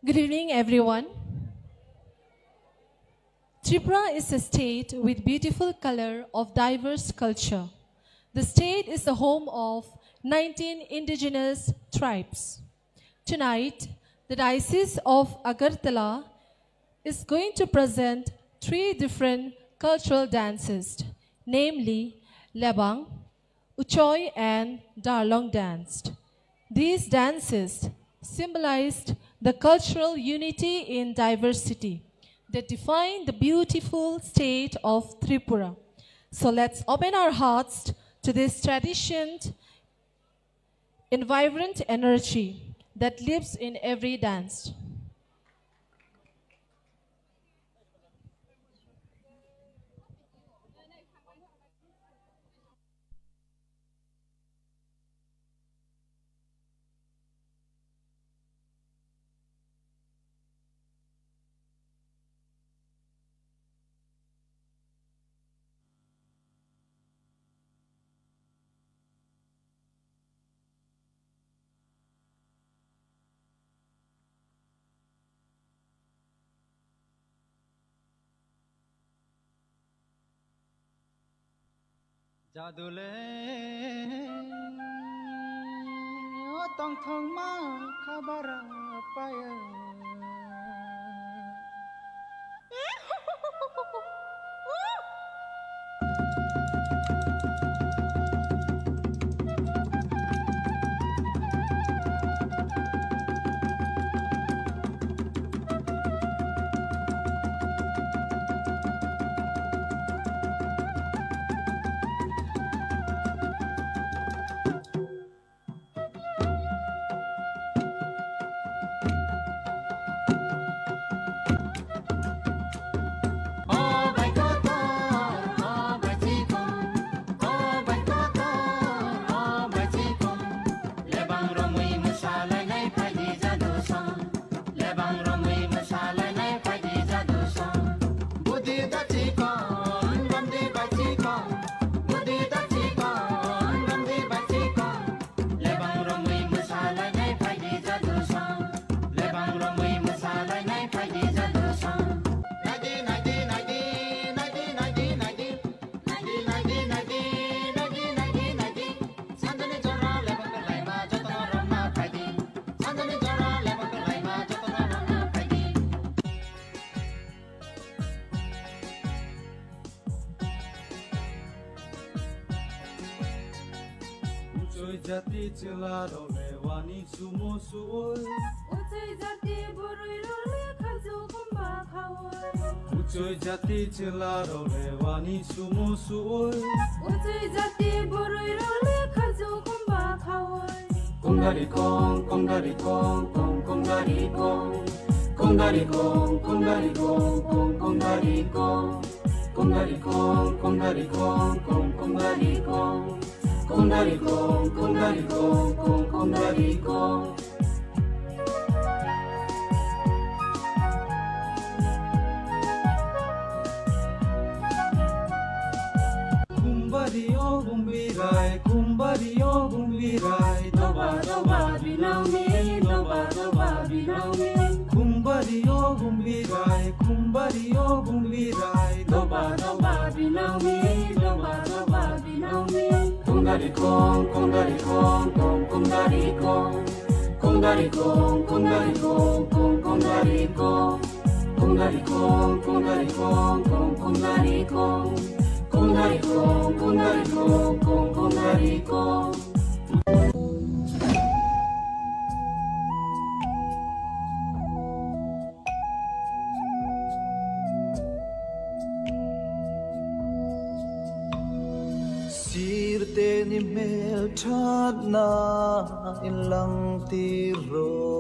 Good evening, everyone. Tripura is a state with beautiful color of diverse culture. The state is the home of 19 indigenous tribes. Tonight, the Diocese of Agartala is going to present 3 different cultural dances, namely Lebang, Uchoy and Darlong dance. These dances symbolized the cultural unity in diversity that define the beautiful state of Tripura. So let's open our hearts to this tradition in vibrant energy that lives in every dance. Jadule otong thong ma khabara paya Jati celaro lewani sumo suoi Ucoy jati boroi role khajo kumba khawoi Ucoy jati celaro lewani sumo suoi Ucoy jati boroi role khajo kumba khawoi Kongari kong kongari kong kong kongari kong Kongari kong kongari kong kong kongari kong Kongari kong kongari kong kong kongari kong Kongari kong kongari kong kong kongari kong Kumbari o gumbirai Doba doba binaumi doba doba binaumi Kumbari o gumbirai Doba doba binaumi doba doba binaumi Kongari kong kongari kong kong kongari kong Kongari kong kongari kong kong kongari kong Kongari kong kongari kong kong kongari kong Kongari kong kongari kong kong kongari kong Sirte ni mel thad na ilang tiro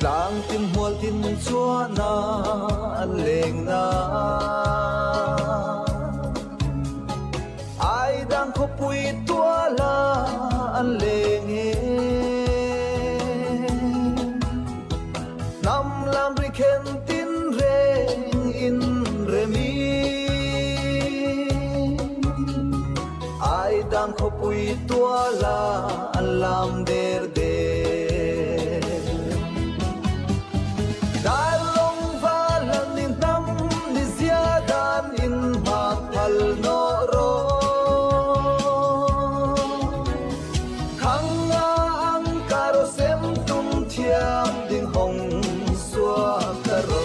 lang tim hual tin chua na leng na ai đang khóc pui tua la an lệ nghe năm lam ri khen tin re in re mi ai đang khóc bụi tua là an làm der der đã long va lần in tâm đi zia dan in mạc phal no ro khang ang karo sem tum thiam ding hong xua karo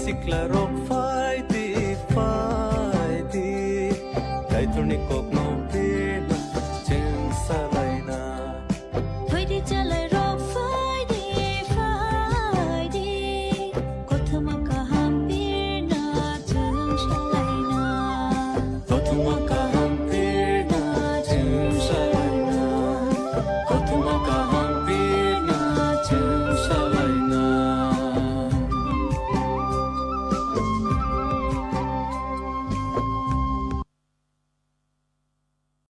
Sikla rock